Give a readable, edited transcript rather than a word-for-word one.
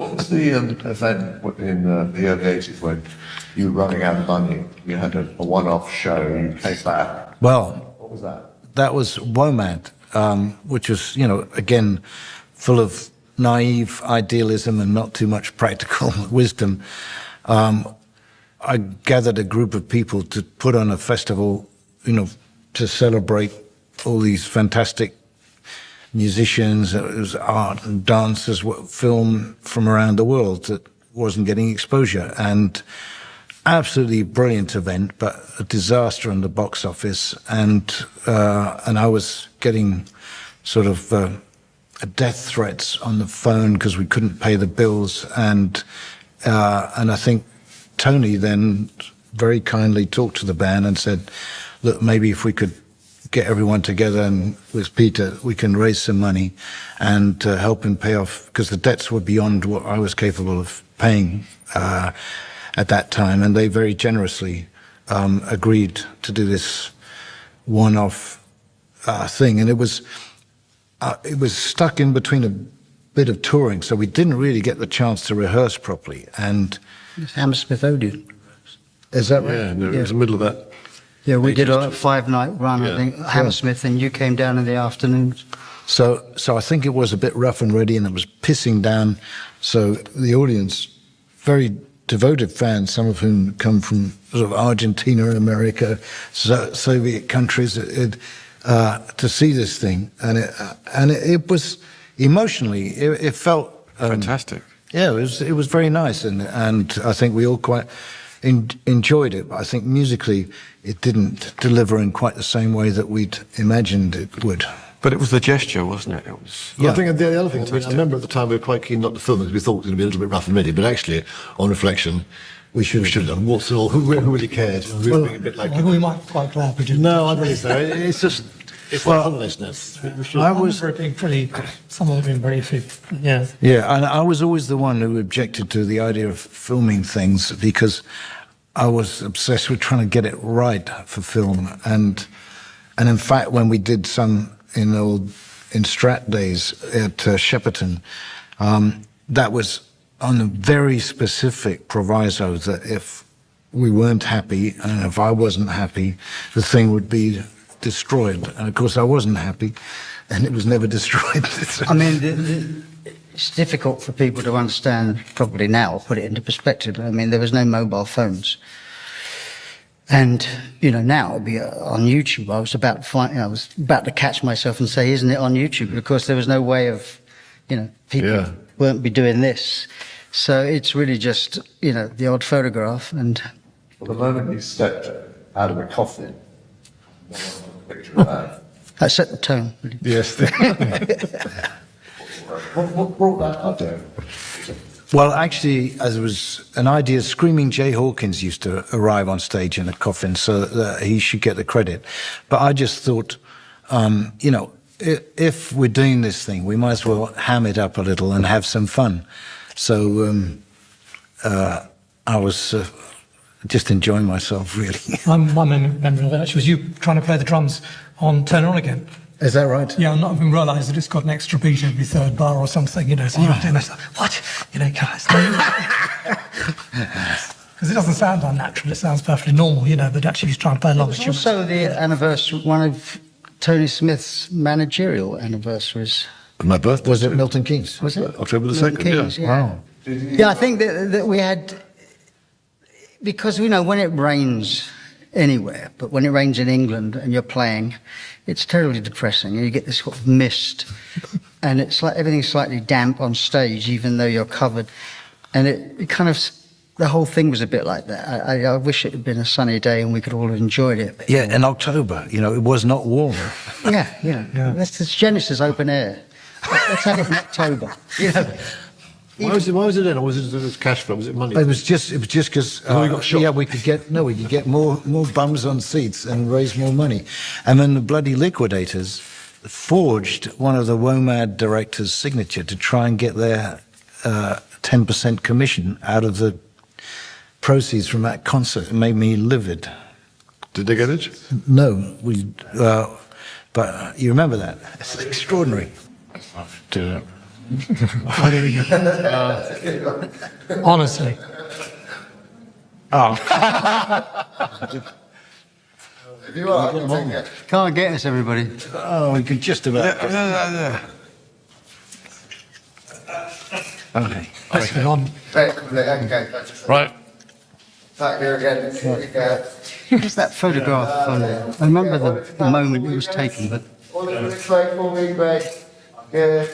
What was the event in the early 80s when you were running out of money? You had a one-off show, you came back. Well, what was that? That was WOMAD, which was, again, full of naive idealism and not too much practical wisdom. I gathered a group of people to put on a festival, to celebrate all these fantastic musicians. It was art and dancers, film from around the world that wasn't getting exposure. And absolutely brilliant event, but a disaster in the box office. And I was getting sort of death threats on the phone because we couldn't pay the bills. And I think Tony then very kindly talked to the band and said, look, maybe if we could get everyone together and with Peter, we can raise some money and help him pay off, because the debts were beyond what I was capable of paying at that time. And they very generously agreed to do this one-off thing. And it was stuck in between a bit of touring, so we didn't really get the chance to rehearse properly. And Hammersmith Odeon. Is that right? Yeah, no, it was the middle of that. Yeah, we did a 5-night run, I think, Hammersmith, and you came down in the afternoons. So I think it was a bit rough and ready, and it was pissing down. So the audience, very devoted fans, some of whom come from sort of Argentina, America, Soviet countries, to see this thing, and it was emotionally, it felt fantastic. Yeah, it was very nice, and I think we all quite enjoyed it. But I think musically, it didn't deliver in quite the same way that we'd imagined it would. But it was the gesture, wasn't it? It was. Well, I think the other thing, I remember at the time we were quite keen not to film it because we thought it was going to be a little bit rough and ready. But actually, on reflection, we should have done What's All. Who really cared? We were being a bit like. We might be quite glad we didn't. No, I really say it's just. It's like homelessness. I remember it being pretty. Some of it being very few. Yeah. Yeah, and I was always the one who objected to the idea of filming things because I was obsessed with trying to get it right for film. And in fact, when we did some in Strat days at Shepperton, that was on a very specific proviso that if we weren't happy and if I wasn't happy, the thing would be destroyed. And of course I wasn't happy, and it was never destroyed. I mean, it's difficult for people to understand, probably now, put it into perspective. I mean, there was no mobile phones. And, now it'll be on YouTube. I was about to catch myself and say, isn't it on YouTube? But of course, there was no way of, people won't be doing this. So it's really just, the odd photograph. And well, the moment you stepped out of the coffin, picture of that. That set the tone. Really. Yes. What brought that up there? Well, actually, as it was an idea, Screaming Jay Hawkins used to arrive on stage in a coffin, so that he should get the credit. But I just thought, if we're doing this thing, we might as well ham it up a little and have some fun. So I was just enjoying myself, really. My memory of it actually was you trying to play the drums on Turn It On Again. Is that right? Yeah, I'm not even realised that it's got an extra beat every third bar or something, so you're doing this, what? Guys. Because it doesn't sound unnatural, it sounds perfectly normal, but actually he's trying to play along. It's also the anniversary, one of Tony Smith's managerial anniversaries. My birthday. Was it Milton Keynes? Was it? October the 2nd, Keynes, yeah. Wow. Yeah, I think that we had, because when it rains anywhere, but when it rains in England and you're playing, it's terribly depressing. You get this sort of mist, and it's like everything's slightly damp on stage, even though you're covered. And it kind of, the whole thing was a bit like that. I wish it had been a sunny day and we could all have enjoyed it. But, Yeah, in October, it was not warm. Yeah. That's the Genesis open air. Let's have it in October. Why was it in? Or was it cash flow? Was it money? It was just because we got shot. we could get more bums on seats and raise more money. And then the bloody liquidators forged one of the WOMAD directors' signature to try and get their 10% commission out of the proceeds from that concert. It made me livid. Did they get it? No, but you remember that? It's extraordinary. Oh, there we go. Honestly. If you are, I can take it. Can't get us, everybody. Oh, we could just about. Okay. Let's get on. Okay. Right. Back here again. Here we go. Where's that photograph? I remember the moment it was taken, but All this way for me, mate. Good.